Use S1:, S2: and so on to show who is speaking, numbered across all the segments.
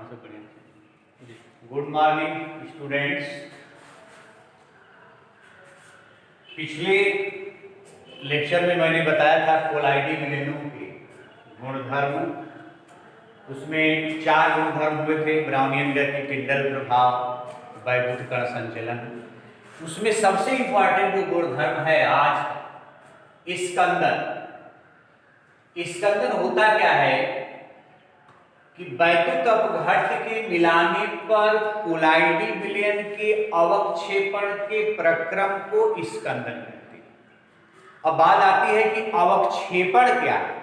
S1: सब बढ़िया। Good morning students. पिछले लेक्चर में मैंने बताया था कोलाइडी विलेनों के गुणधर्म। उसमें 4 गुणधर्म हुए थे: ब्राउनियन गति, टिंडल प्रभाव, वैद्युत कण संचलन। उसमें सबसे इंपॉर्टेंट जो गुणधर्म है आज स्कंदन। स्कंदन होता क्या है कि वैद्युत अपघट्य के मिलाने पर कोलाइडी विलयन के अवक्षेपण के प्रक्रम को स्कंदन कहते हैं। अब बात आती है कि अवक्षेपण क्या है,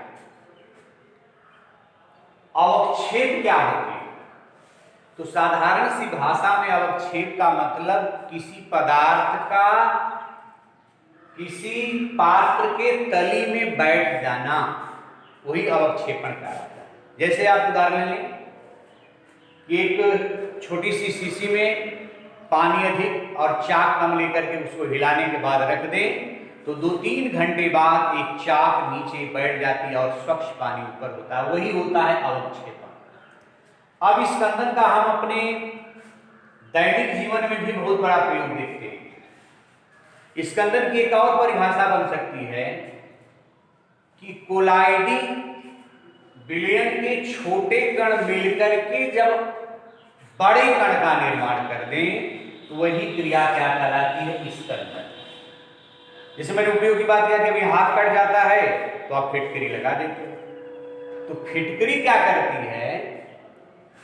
S1: अवक्षेप क्या होते हैं। तो साधारण सी भाषा में अवक्षेप का मतलब किसी पदार्थ का किसी पात्र के तली में बैठ जाना, वही अवक्षेपण कहलाता है। जैसे आप उदाहरण लें कि एक छोटी सी शीशी में पानी अधिक और चाक कम लेकर के उसको हिलाने के बाद रख दें तो 2-3 घंटे बाद एक चाक नीचे बैठ जाती है और स्वच्छ पानी ऊपर होता है, वही होता है अवक्षेपण। अब स्कंदन का हम अपने दैनिक जीवन में भी बहुत बड़ा प्रयोग देखते हैं। स्कंदन की एक और परिभाषा बन सकती है कि कोलाइडी विलयन के छोटे कण मिलकर के जब बड़े कण का निर्माण कर दें तो वही क्रिया क्या कहलाती है, स्कंदन। जैसे मैंने उपयोग की बात किया कि अभी हाथ कट जाता है तो आप फिटकरी लगा देते हो, तो फिटकरी क्या करती है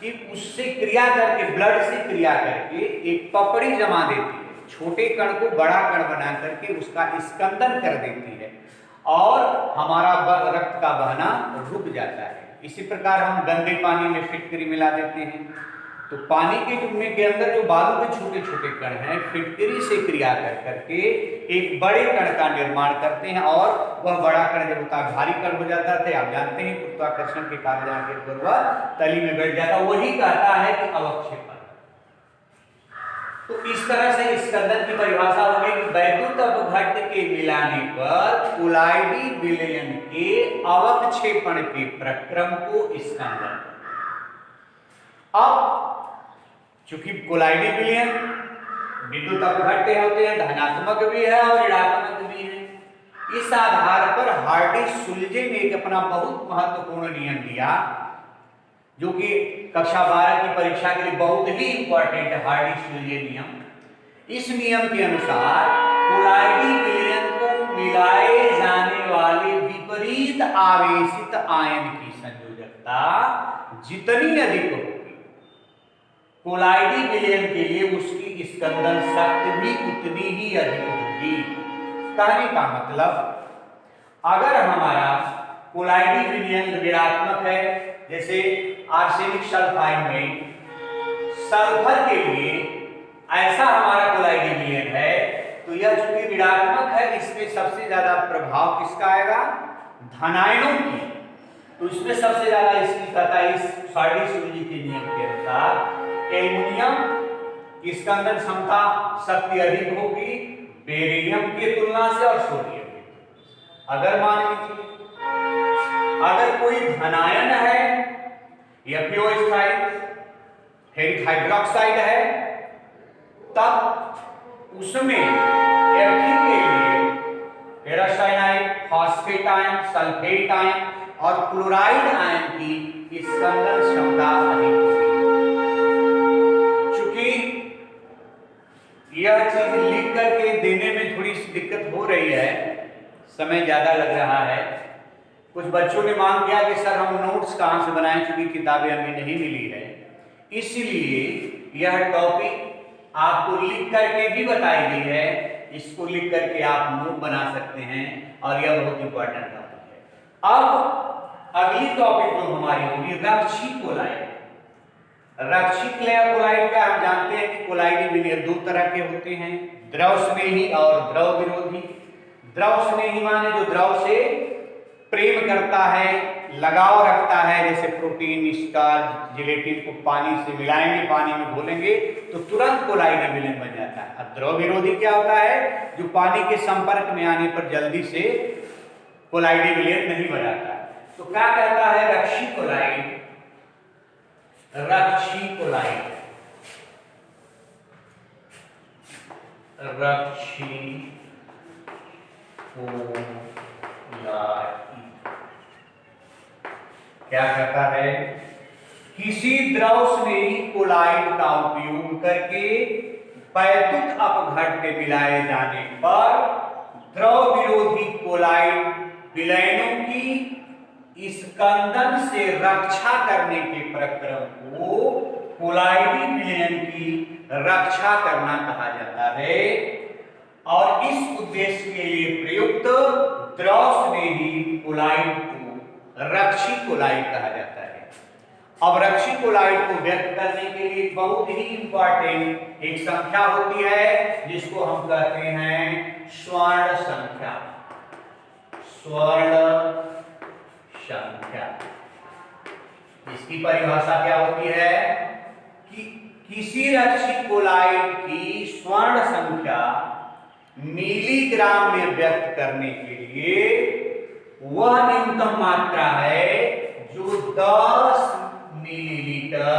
S1: कि उससे क्रिया करके, ब्लड से क्रिया करके एक पपड़ी जमा देती है, छोटे कण को बड़ा कण बना करके उसका स्कंदन कर देती है और हमारा रक्त का बहना रुक जाता है। इसी प्रकार हम गंदे पानी में फिटकरी मिला देते हैं तो पानी के अंदर जो बालू के छोटे छोटे कण हैं फिटकरी से क्रिया कर करके एक बड़े कण का निर्माण करते हैं और वह बड़ा कण जब होता है, भारी कण हो जाता है, आप जानते हैं गुरुत्वाकर्षण के कारण जाके ऊपर वह तली में बैठ जाता है, वही कहता है कि अवक्षेपण। तो इस तरह से स्कंदन की परिभाषा हो गई कि वैद्युत अपघट्य के मिलाने पर कोलाइडी विलयन के अवक्षेपण के प्रक्रम को स्कंदन। अब चूंकि कोलाइडी विलयन विद्युत अपघट्य होते हैं, धनात्मक भी है और ऋणात्मक भी है, इस आधार पर हार्डी-सुलजे ने एक अपना बहुत महत्वपूर्ण नियम दिया जो कि कक्षा 12 की परीक्षा के लिए बहुत ही इंपॉर्टेंट है, हार्डी-सुलजे नियम। इस नियम के अनुसार कोलाइडी विलयन को मिलाए जाने वाले विपरीत आवेशित आयन की संयोजकता जितनी अधिक होगी, कोलाइडी विलयन के लिए उसकी स्कंदन शक्ति भी उतनी ही अधिक होगी। कहने का मतलब, अगर हमारा कोलाइडी विलयन ऋणात्मक है, जैसे आर्सेनिक सल्फाइड में सल्फर के लिए ऐसा हमारा कोलाइडी विलयन है, तो यह चूंकि ऋणात्मक है, इसमें सबसे ज्यादा प्रभाव किसका आएगा, धनायनों की। तो इसमें सबसे ज्यादा इसकी कथा इस हार्डी-सुलजे के नियम के अनुसार एल्युमिनियम की स्कंदन क्षमता शक्ति अधिक होगी बेरिलियम की तुलना से और सोडियम की। अगर मान लीजिए अगर कोई धनायन है, FeO, फेरिक हाइड्रोक्साइड है, तब उसमें Fe के लिए ferrous ion, phosphate ion, sulphate ion और क्लोराइड आयन की स्कंदन क्षमता अधिक होगी। चूंकि यह चीज लिख करके देने में थोड़ी सी दिक्कत हो रही है, समय ज्यादा लग रहा है, कुछ बच्चों ने मांग किया कि सर हम नोट्स कहाँ से बनाएं, चूंकि किताबें हमें नहीं मिली है, इसलिए यह टॉपिक आपको लिख करके भी बताई गई है, इसको लिख करके आप नोट बना सकते हैं और यह बहुत इंपॉर्टेंट टॉपिक है। अब अगली टॉपिक जो हमारी होगी रक्षी कोलाइड। रक्षित कोलाइड का हम जानते हैं कि कोलाइडी विलयन 2 तरह के होते हैं, द्रव स्नेही और द्रव विरोधी। द्रव स्नेही माने जो द्रव से प्रेम करता है, लगाव रखता है, जैसे प्रोटीन, स्टार्च, जिलेटिन को पानी से मिलाएंगे, पानी में घोलेंगे तो तुरंत कोलाइडी विलयन बन जाता है। अब द्रव विरोधी क्या होता है, जो पानी के संपर्क में आने पर जल्दी से कोलाइडी विलयन नहीं बनाता। तो क्या कहता है रक्षी कोलाइड रक्षीकोलाइट, क्या करता है, किसी द्रव स्नेही कोलाइड का उपयोग करके वैद्युत अपघट्य मिलाए जाने पर द्रव विरोधी कोलाइड विलयनों की स्कंदन से रक्षा करने के प्रक्रम को कोलाइडी विलयन की रक्षा करना कहा जाता है और इस उद्देश्य के लिए प्रयुक्त द्रव स्नेही कोलाइड को रक्षी कोलाइड कहा जाता है। अब रक्षी कोलाइड को व्यक्त करने के लिए बहुत ही इंपॉर्टेंट एक संख्या होती है जिसको हम कहते हैं स्वर्ण संख्या। स्वर्ण संख्या, इसकी परिभाषा क्या होती है कि किसी रक्षी कोलाइड की स्वर्ण संख्या मिलीग्राम में व्यक्त करने के लिए वह न्यूनतम मात्रा है जो 10 मिलीलीटर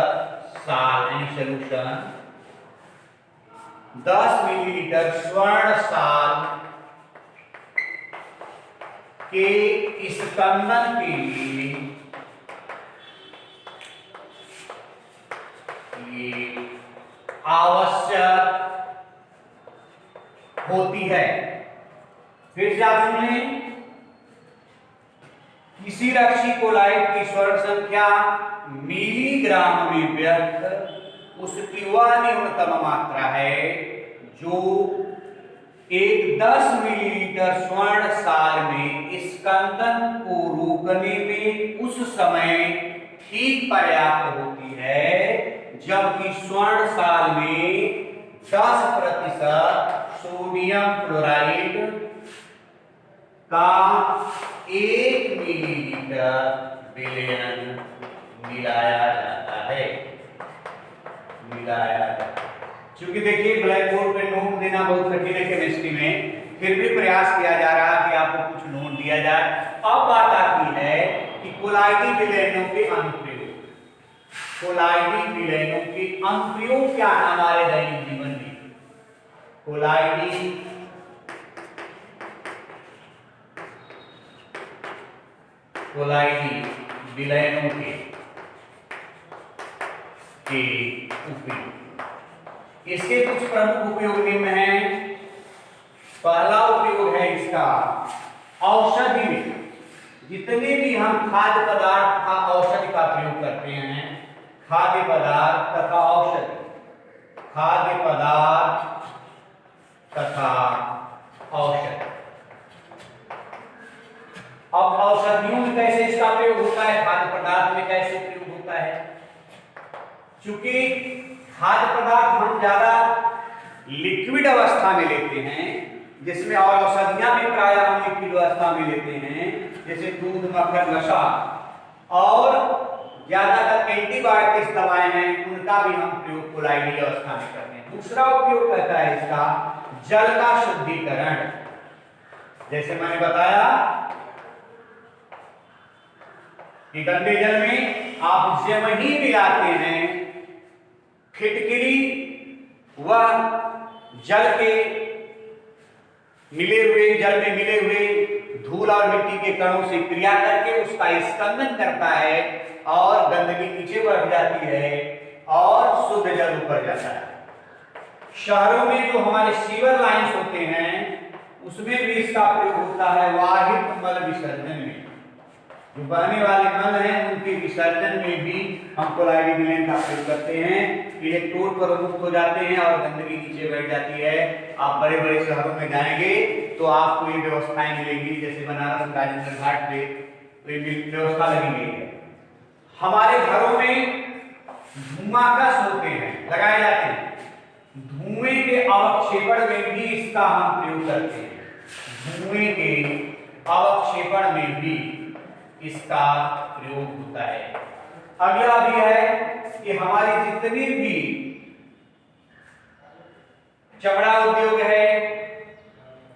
S1: साल यानी सोल्यूशन 10 मिलीलीटर स्वर्ण साल के स्कंदन के लिए आवश्यक होती है। फिर से आप सुनिए, किसी रक्षी कोलाइड की स्वर्ण संख्या मिलीग्राम में व्यक्त उसकी वह न्यूनतम मात्रा है जो एक 10 मिलीलीटर स्वर्ण साल में स्कंदन को रोकने में उस समय ठीक पर्याप्त होती है जबकि स्वर्ण साल में 10% सोडियम क्लोराइड का 1 मिलीलीटर विलयन मिलाया जाता है। क्योंकि देखिए ब्लैक बोर्ड पे नोट देना बहुत कठिन है केमिस्ट्री में, फिर भी प्रयास किया जा रहा है कि आपको कुछ नोट दिया जाए। अब बात आती है कि कोलाइडी विलयनों के अनुप्रयोग। कोलाइडी विलयनों के अनुप्रयोग क्या है हमारे दैनिक जीवन में? कोलाइडी विलयनों के उपयोग, इसके कुछ प्रमुख उपयोग निम्न हैं। पहला उपयोग है इसका औषधि में। जितने भी हम खाद्य पदार्थ का औषधि का प्रयोग करते हैं, खाद्य पदार्थ तथा औषधि, खाद्य पदार्थ तथा औषधि। अब औषधियों में कैसे इसका प्रयोग होता है, खाद्य पदार्थ में कैसे प्रयोग होता है? चूंकि खाद्य पदार्थ हम ज्यादा लिक्विड अवस्था में लेते हैं, जिसमें और औषधियां भी प्रायः हम लिक्विड अवस्था में लेते हैं, जैसे दूध, मक्खन, वसा, और ज्यादातर एंटीबायोटिक्स दवाएं हैं उनका भी हम प्रयोग कोलाइडी अवस्था में करते हैं। दूसरा उपयोग करता है इसका जल का शुद्धिकरण। जैसे मैंने बताया कि गंदे जल में आप जब ही मिलाते हैं फिटकिरी वह जल में मिले हुए धूल और मिट्टी के कणों से क्रिया करके उसका स्कंदन करता है और गंदगी नीचे बढ़ जाती है और शुद्ध जल ऊपर जाता है। शहरों में जो हमारे सीवर लाइन्स होते हैं उसमें भी इसका प्रयोग होता है वाहित मल विसर्जन में। जो बहने वाले मल हैं उनके विसर्जन में भी हम कोलाइडी विलयन का प्रयोग करते हैं। इलेक्ट्रोड पर मुक्त हो जाते हैं और गंदगी नीचे बैठ जाती है। आप बड़े बड़े शहरों में जाएंगे तो आपको ये व्यवस्थाएं मिलेंगी, जैसे बनारस राजेंद्र घाट पे व्यवस्था लगी गई है। हमारे घरों में धुआंकस होते हैं, लगाए जाते हैं, धुएं के अवक्षेपण में भी इसका हम प्रयोग करते हैं। धुएं के अवक्षेपण में भी इसका प्रयोग होता है। अगला भी है कि हमारी जितनी भी चमड़ा उद्योग है,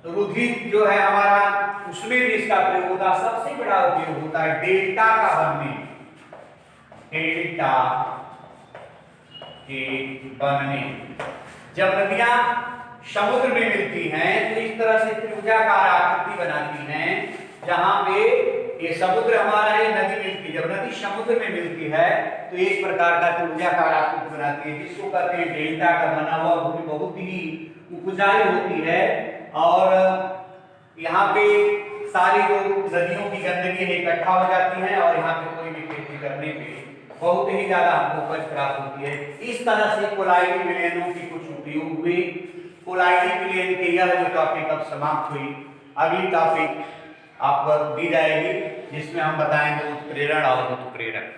S1: रुधिर जो है हमारा, उसमें भी इसका प्रयोग होता है। सबसे बड़ा उपयोग होता है डेल्टा का बनने। डेल्टा के बनने। जब नदियां समुद्र में मिलती हैं तो इस तरह से त्रिभुजाकार आकृति बनाती हैं, जहां पे ये समुद्र हमारा है, नदी मिलती है। जब नदी समुद्र में मिलती है तो एक प्रकार का त्रिभुजाकार आकृति बनाती है, जिसको कहते हैं डेल्टा का बना हुआ भूमि बहुत ही उपजाऊ होती है। और यहाँ पे सारी जो नदियों की गंदगी है इकट्ठा हो जाती है और यहाँ पे कोई भी खेती करने पे बहुत ही ज्यादा हमको उपज प्राप्त होती है। इस तरह से कोलाइडी विलयनों की कुछ उपयोग हुए। कोलाइडी विलयन की यह जो टॉपिक अब समाप्त हुई, अगली टॉपिक आपको दी जाएगी जिसमें हम बताएंगे उत्प्रेरण और उत्प्रेरक।